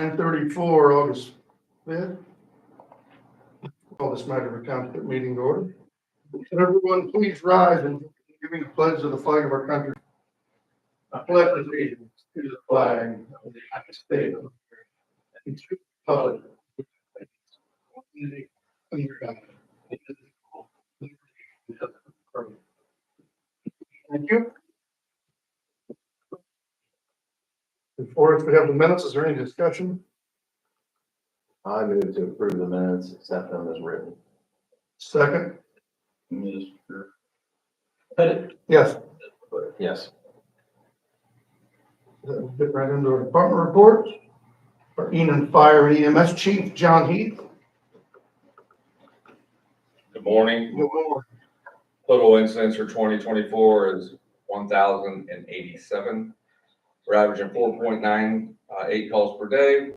9:34, August 5th. Call this matter of township meeting to order. Can everyone please rise and give me the pledge of the flag of our country? I pledge allegiance to the flag of the United States of America and to the republic under God, indivisible, with liberty and justice for all. Thank you. Before us, we have the minutes. Is there any discussion? I move to approve the minutes, accept them as written. Second? Mr. Yes. Yes. We'll get right into our department reports. Our Enon Fire and EMS Chief, John Heath. Good morning. Good morning. Total incidents for 2024 is 1,087. We're averaging 4.98 calls per day.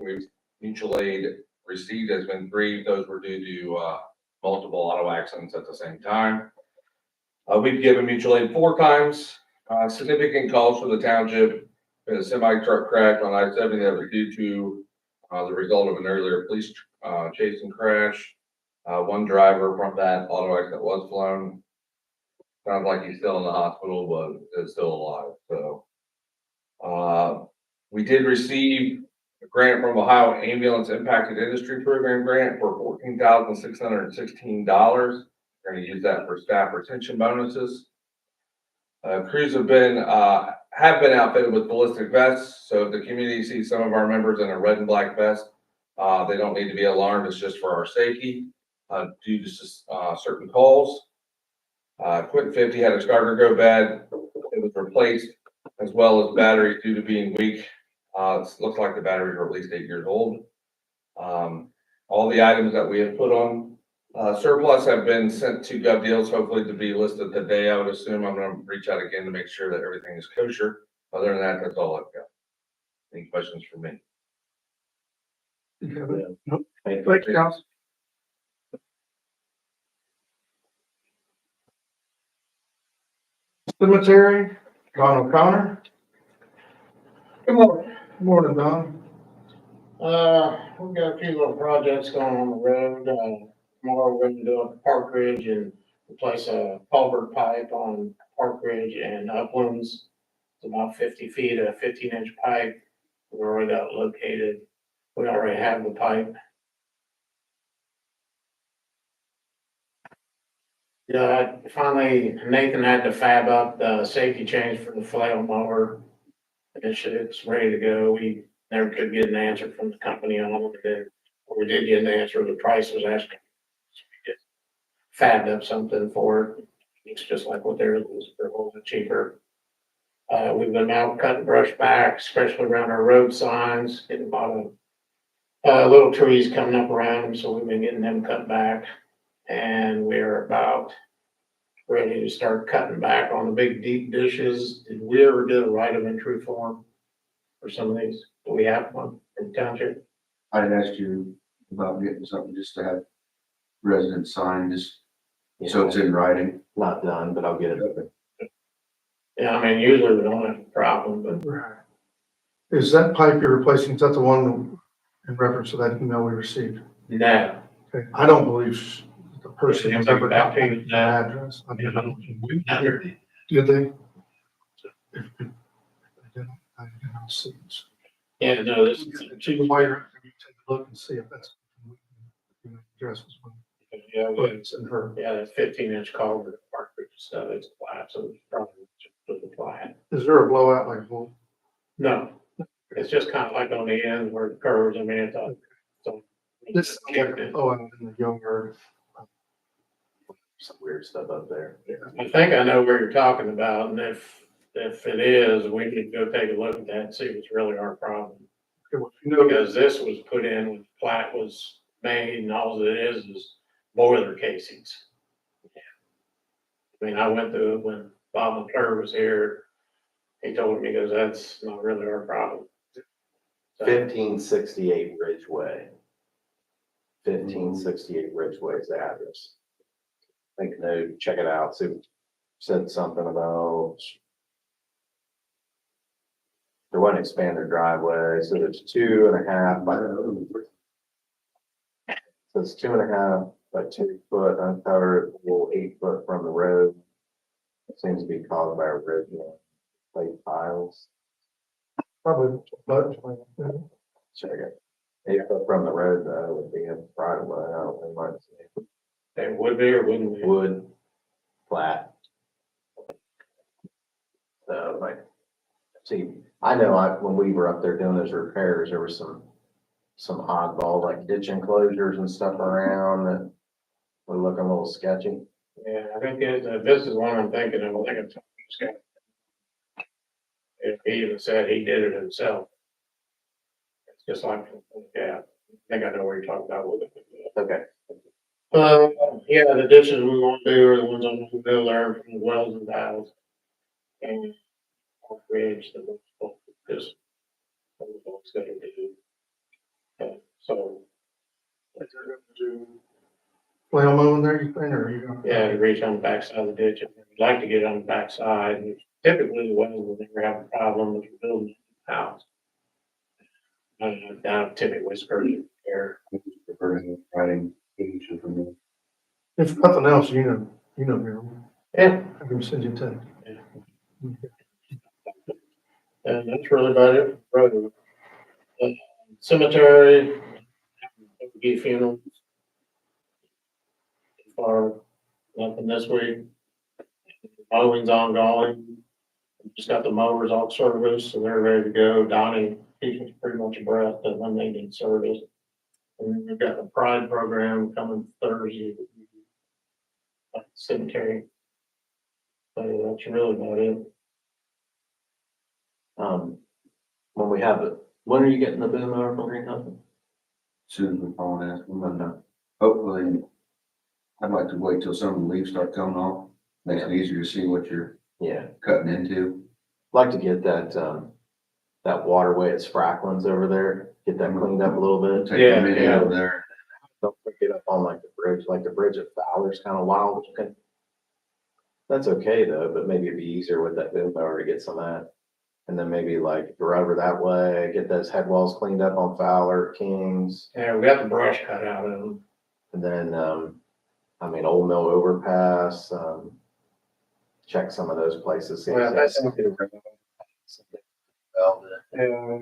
Mutual aid received has been 3. Those were due to multiple auto accidents at the same time. We've given mutual aid 4 times. Significant calls for the township. A semi truck crash on I-70 that was due to the result of an earlier police chase and crash. One driver from that auto accident was flown. Sounds like he's still in the hospital, but is still alive. So, we did receive a grant from Ohio Ambulance Impacted Industry Program grant for $14,616. We're going to use that for staff retention bonuses. Crews have been outfitted with ballistic vests. So if the community sees some of our members in a red and black vest, they don't need to be alarmed. It's just for our safety due to certain calls. Quint 50 had a starter go bad. It was replaced, as well as batteries due to being weak. It looks like the batteries are at least 8 years old. All the items that we have put on surplus have been sent to Gov Deals, hopefully to be listed today. I would assume. I'm going to reach out again to make sure that everything is kosher. Other than that, that's all I've got. Any questions for me? Nope. Thank you, Council. Cemetery, Don O'Connor. Good morning. Good morning, Don. We've got a few little projects going on the road. Tomorrow we're gonna do up Park Ridge and replace a culvert pipe on Park Ridge and Uplands. It's about 50 feet, a 15-inch pipe. We already got it located. We already have the pipe. Yeah, finally Nathan had to fab up the safety chains for the flail mower. It's ready to go. We never could get an answer from the company on it. Then we did get an answer. The price was asking. So we just fabbed up something for it. It's just like what theirs was, for a little bit cheaper. We've been out cutting brush back, especially around our road signs, getting a lot of little trees coming up around them. So we've been getting them cut back. And we're about ready to start cutting back on the big deep dishes. Did we ever get a right of entry form for some of these? Do we have one in township? I'd asked you about getting something just to have residents sign, just so it's in writing. Not done, but I'll get it. Yeah, I mean, usually we don't have a problem, but Right. Is that pipe you're replacing, is that the one in reference to that email we received? no. Okay. I don't believe the person Yeah, has they ever back got to an you now. address. I Yeah, mean, never. did they? If they didn't, I didn't see it. Yeah, no, this is. Chief White, you take a look and see if that's addresses when Yeah, it's in her. yeah, that 15-inch culvert, Park Ridge stuff, it's flat, so it's probably just put the flat. Is there a blowout like a No, it's just kind of like on the end where it curves. I mean, it's a. So this? Oh, and in the younger. Some weird stuff up there. I think I know where you're talking about, and if it is, we need to go take a look at that and see if it's really our problem. Because this was put in when the plat was made, and all it is boiler casings. I mean, I went through it when Bob McClure was here. He told me, he goes, that's not really our problem. So, 1568 Ridgeway. 1568 Ridgeway is the address. I think, no, check it out. See, said something about they want to expand their driveway, so it's 2.5 by, so it's 2.5 by 2 foot uncovered, pool 8 foot from the road. Seems to be caused by original plate piles. Probably, but, Check it. 8 foot from the road, though, would be a right of way, I don't think might say. They would be or wouldn't be? Wood, flat. So, like, see, I know when we were up there doing those repairs, there was some oddball, like ditch enclosures and stuff around that were looking a little sketchy. Yeah, I think this is one I'm thinking of, I think it's this guy. If he even said he did it himself. It's just like, yeah, I think I know what you're talking about with it. Okay. Yeah, the dishes we want to do are the ones on the bill there from the wells and valves. And our bridge, the just, what's gonna do. So, flail mowing there, you think, or you gonna? yeah, to reach on the backside of the ditch, we'd like to get on the backside, and typically the wells will never have a problem with building a house. Down typically skirting there. Writing, signature from me. If nothing else, you know, Yeah. I can send you a text. And that's really about it. Road. Cemetery, get funerals. Or nothing this week. Mowing's ongoing. Just got the mowers all serviced, so they're ready to go. Donnie, he's pretty much abreast of when they need service. And then we've got the Pride program coming Thursday. At the cemetery. So that's really about it. When we have it, when are you getting the boom mower from Green Company? Soon as we call and ask them, but hopefully, I'd like to wait till some of the leaves start coming off. Makes it easier to see what you're Yeah, cutting into. like to get that, that waterway at Spracklin's over there, get that cleaned up a little bit. Take Yeah, a minute yeah. over there. Don't pick it up on like the bridge at Fowler's kind of wild looking. That's okay though, but maybe it'd be easier with that boom mower to get some of that. And then maybe like go over that way, get those head walls cleaned up on Fowler, Kings. Yeah, we got the brush cut out of them. And then, Old Mill Overpass, check some of those places. see if Well, there's-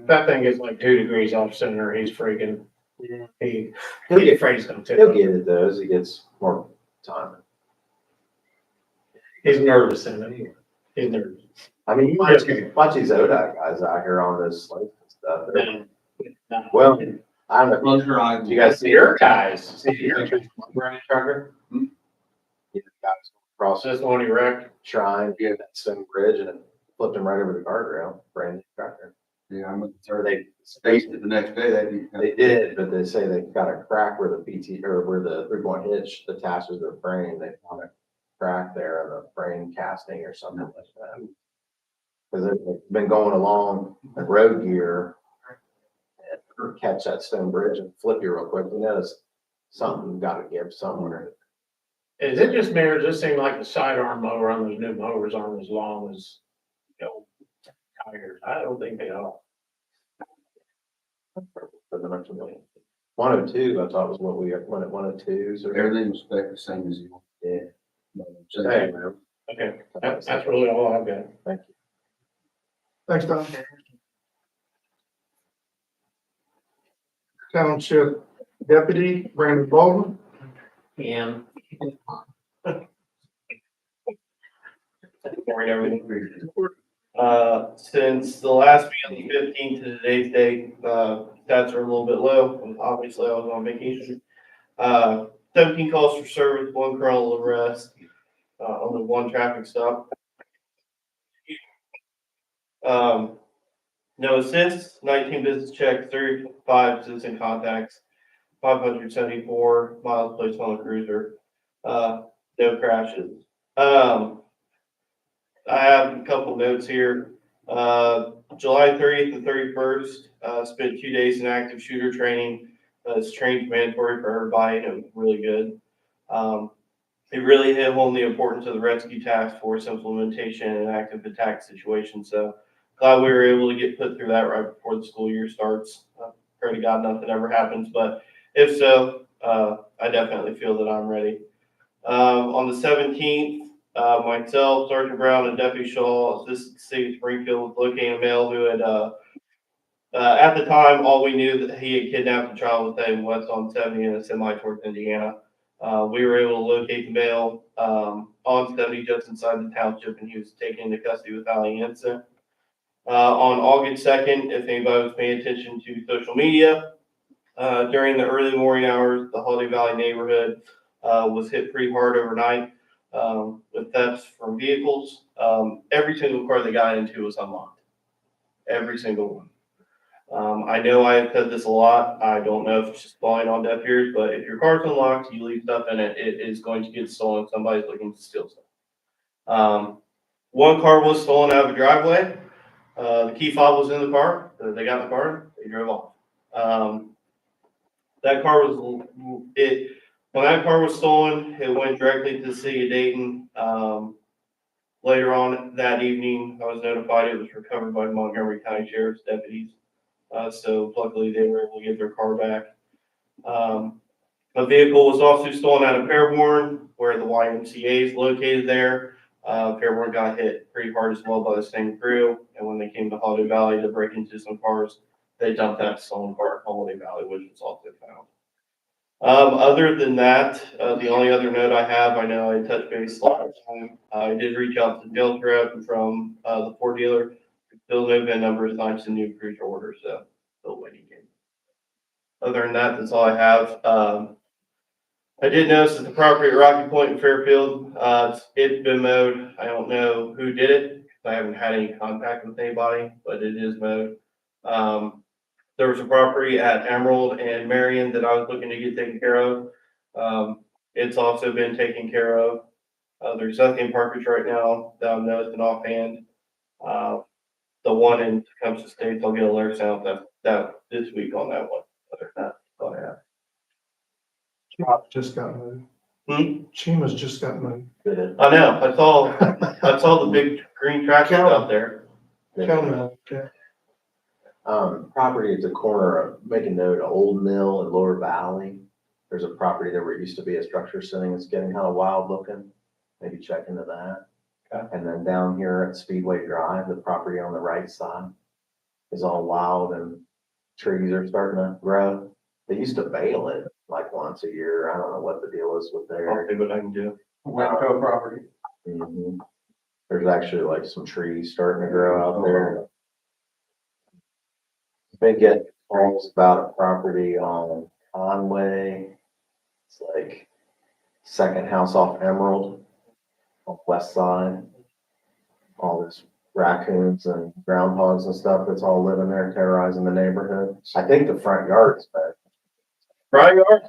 That thing is like 2 degrees off center. He's freaking. He's He'll get, afraid he's gonna tip. he'll get it though, as he gets more time. He's nervous in it. He's nervous. I mean, you watch these ODOT guys out here on this slate and stuff. They're- No. Well, I don't know. Close your eyes. Do you guys see Your guys. See the pictures of the Brownie trucker? Hmm? Yeah, the guys across This one he wrecked. Shrine, yeah, that stone bridge, and it flipped him right over the guardrail, brand new trucker. Yeah, I'm Or sorry. they The next day, They did, but they say they got a crack where the PT, or where the 3-point hitch attaches to the frame, they found a crack there in the frame casting or something like that. Cause they've been going along a road gear and catch that stone bridge and flip you real quick, you notice something gotta give somewhere. Is it just me or does it seem like the sidearm mower on those new mowers aren't as long as, tires? I don't think they are. For the next one. 102, I thought was what we, when at 102s or. Everything was spec the same as you. Yeah. Hey, Okay, that's really all I've got. Thank you. Thanks, Tom. Township Deputy Brandon Baldwin. Yeah. Morning, everything. Since the last meeting, on the 15th to today's date, stats are a little bit low, and obviously I was on vacation. 17 calls for service, 1 criminal arrest, only 1 traffic stop. No assists, 19 business checks, 35 citizen contacts, 574 miles placed on the cruiser, no crashes. I have a couple notes here. July 30th and 31st, spent 2 days in active shooter training. It's trained mandatory for everybody, and it was really good. It really hit home the importance of the rescue task force implementation in active attack situations. So glad we were able to get put through that right before the school year starts. Pray to God nothing ever happens, but if so, I definitely feel that I'm ready. On the 17th, myself, Sergeant Brown, and Deputy Shaw, Assistant City of Springfield, located a male who had, at the time, all we knew that he had kidnapped a child with him west on 70 in a semi towards Indiana. We were able to locate the male on 70 just inside the township, and he was taken into custody without any incident. On August 2nd, if anybody was paying attention to social media, during the early morning hours, the Holiday Valley neighborhood was hit pretty hard overnight with thefts from vehicles. Every single car they got into was unlocked. Every single one. I know I have said this a lot. I don't know if it's just falling on deaf ears, but if your car's unlocked, you leave stuff in it, it is going to get stolen. Somebody's looking to steal stuff. One car was stolen out of a driveway. The key fob was in the car. They got in the car. They drove off. That car was when that car was stolen, it went directly to the city of Dayton. Later on that evening, I was notified it was recovered by Montgomery County Sheriff's deputies. So luckily they were able to get their car back. A vehicle was also stolen out of Fairborn, where the YMCA is located there. Fairborn got hit pretty hard as well by the same crew. And when they came to Holiday Valley to break into some cars, they dumped that stolen car at Holiday Valley, which was also found. Other than that, the only other note I have, I know I touched base last time. I did reach out to the deal rep from the Ford dealer. Still have been a number of times in new cruiser orders, so still waiting game. Other than that, that's all I have. I did notice that the property at Rocky Point in Fairfield, it's been mowed. I don't know who did it. I haven't had any contact with anybody, but it is mowed. There was a property at Emerald and Marion that I was looking to get taken care of. It's also been taken care of. There's nothing in Parkers right now that I'm noticing offhand. The one in Tecumseh State, I'll get alerts out that this week on that one. Other than that, that's all I have. Just got moved. Hmm? Chima's just got moved. I know, I saw the big green tractors out there. Count them, okay. Property at the corner of, make a note, Old Mill and Lower Valley. There's a property there where it used to be a structure sitting. It's getting kind of wild looking. Maybe check into that. Okay. And then down here at Speedway Drive, the property on the right side is all wild and trees are starting to grow. They used to bale it like once a year. I don't know what the deal is with I'll there. see what I can do. Winco property. Mhm. There's actually like some trees starting to grow out there. Been getting calls about a property on Conway. It's like second house off Emerald on the west side. All this raccoons and groundhogs and stuff that's all living there terrorizing the neighborhood. I think the front yard's bad. Front yard?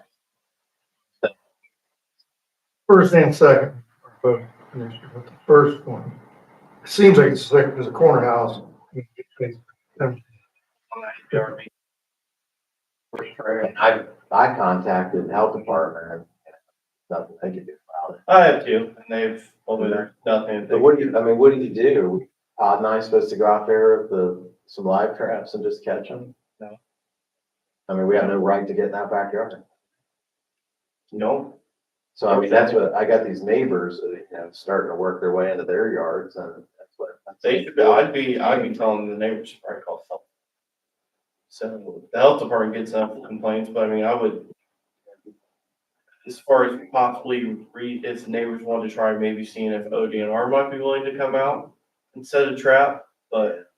First and second, are both Commissioner, but the first one, it seems like it's like there's a corner house. I contacted the health department and nothing they could do about it. I have two, and they've told me there's nothing. But what do you do? Todd and I supposed to go out there with some live traps and just catch them? No. I mean, we have no right to get in that backyard. No. So I mean, that's what, I got these neighbors that, you know, starting to work their way into their yards and that's what. They should, I'd be telling the neighbors to probably call something. So the health department gets enough complaints, but I mean, I would, as far as possibly if the neighbors want to try, maybe seeing if ODNR might be willing to come out and set a trap, but,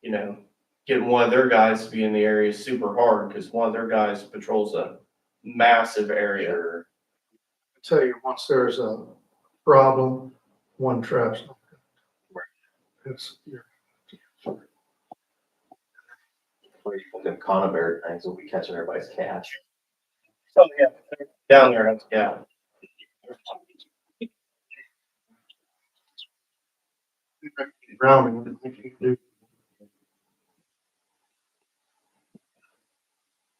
you know, getting one of their guys to be in the area is super hard, because one of their guys patrols a massive area. Tell you, once there's a problem, one trap's not good. It's, Them conibear things will be catching everybody's cats. So, yeah, down there, yeah. drowning, what you can do.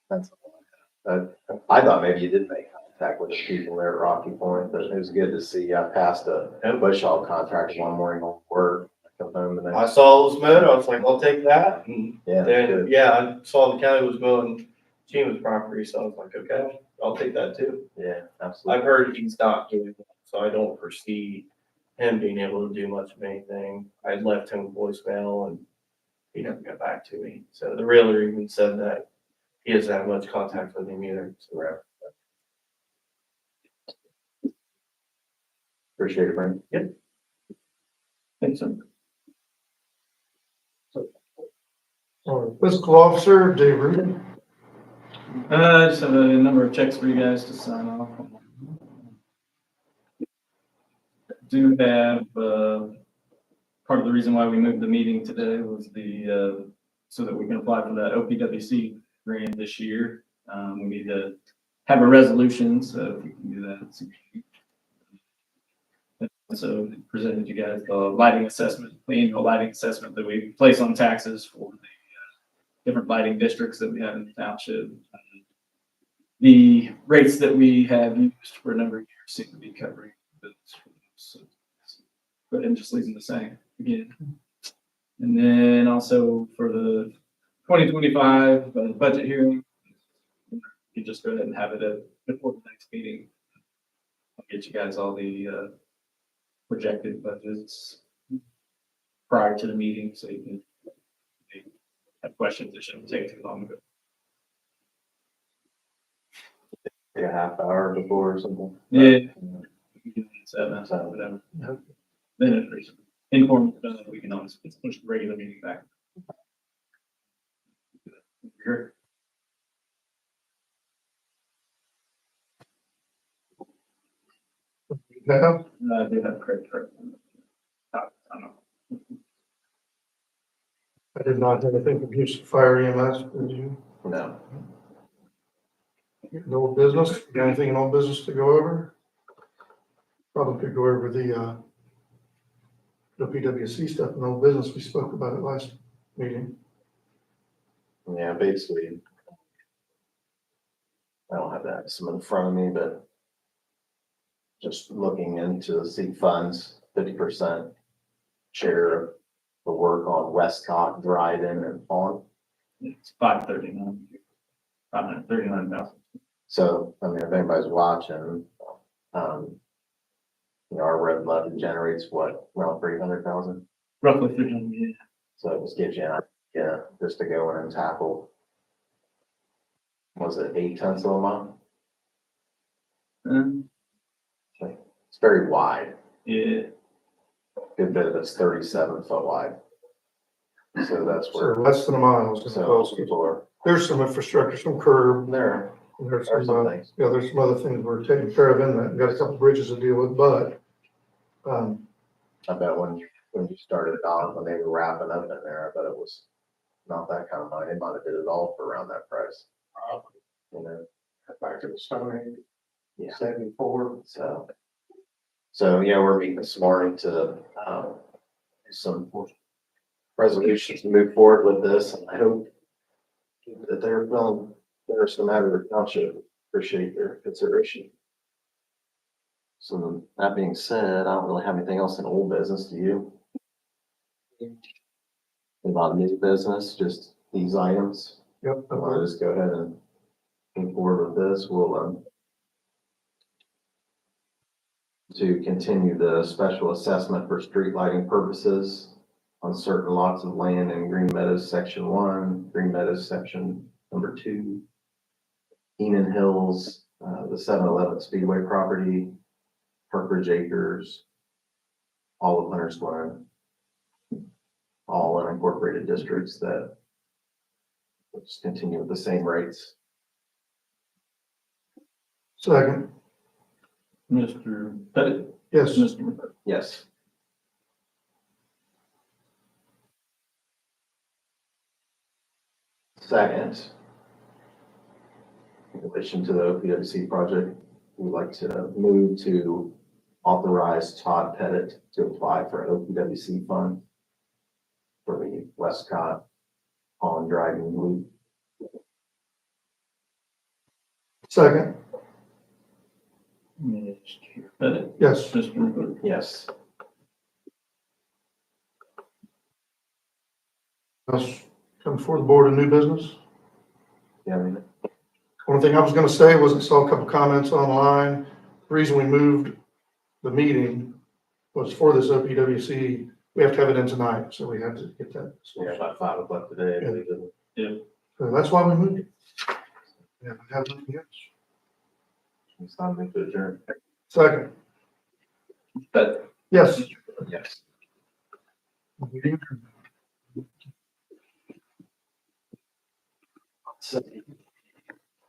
That's I thought maybe you did make contact with the people there at Rocky Point, but it was good to see. I passed a bush hog contractor one morning on work. come home and I saw it was mowed, I was like, I'll take that, and yeah, it's then, good. yeah, I saw the county was mowing Seaman's property, so I was like, okay, I'll take that too. Yeah, absolutely. I've heard he's not doing that, so I don't foresee him being able to do much of anything. I left him a voicemail and he never got back to me. So the realtor even said that he doesn't have much contact with him either. So Right. Appreciate it, Brent. thanks. Our fiscal officer, Dave Rubin. I just have a number of checks for you guys to sign off on. Do have, part of the reason why we moved the meeting today was so that we can apply for that OPWC grant this year. We need to have a resolution, so if we can do that. So presented you guys the lighting assessment, the annual lighting assessment that we place on taxes for the different lighting districts that we have in the township. The rates that we have used for a number of years seem to be covering those. So go ahead and just leave them the same again. And then also for the 2025 budget hearing, you just go ahead and have it before the next meeting. I'll get you guys all the projected budgets prior to the meeting, so you can have questions. It shouldn't take too long. Like a half hour before or something. Yeah. 7, whatever. Then if there's informal, we can always push the regular meeting back. Sure. Now, I do have credit card. I don't know. I did not have anything from Houston Fire EMS, did you? No. No business, got anything in old business to go over? Probably could go over the PWC stuff in old business, we spoke about it last meeting. Yeah, basically. I don't have that some in front of me, but just looking into the seed funds, 50% share of the work on Westcott, Dryden and Fawn. It's 539. 539,000. So, I mean, if anybody's watching, our red levy generates what, around 300,000? Roughly 300. Yeah. So it just gives you an idea, just to go in and tackle. Was it 8 tenths of a mile? Um, It's very wide. yeah. Good bit of it's 37-foot wide. So that's So where, less than a mile. is so close. people are, There's some infrastructure, some curb, there and there's are some, some things. yeah, there's some other things we're taking care of in that, we got a couple bridges to deal with, but, I bet when you started out, when they were wrapping up in there, I bet it was not that kind of money. They might have did it all for around that price. You know, back to the Stone Age, yeah. 74. So, yeah, we're meeting this morning to, do some resolutions to move forward with this, and I hope that they're feeling there's no matter the township, appreciate their consideration. So that being said, I don't really have anything else in old business, do you? A lot of new business, just these items. Yep. I want to just go ahead and move forward with this. We'll, to continue the special assessment for street lighting purposes on certain lots of land in Green Meadows, Section 1, Green Meadows, Section number 2, Enon Hills, the 7-Eleven Speedway property, Parkridge Acres, all of Hunter's Glen, all unincorporated districts that will just continue with the same rates. Second, Mr. Pettit. yes, Mr. McCarthy. Yes. Second, in addition to the OPWC project, we'd like to move to authorize Todd Pettit to apply for an OPWC fund for the Westcott Pond Driving Loop. second, Mr. Pettit. yes, Mr. McCarthy. Yes. Else come before the board of new business? Yeah, I mean, One thing I was gonna say was I saw a couple comments online. The reason we moved the meeting was for this OPWC. We have to have it in tonight, so we had to get that. yeah, about 5 o'clock today, I believe, isn't it? So that's why we moved it. Yeah, we have nothing else. It's time to adjourn. Second, But yes. Yes. So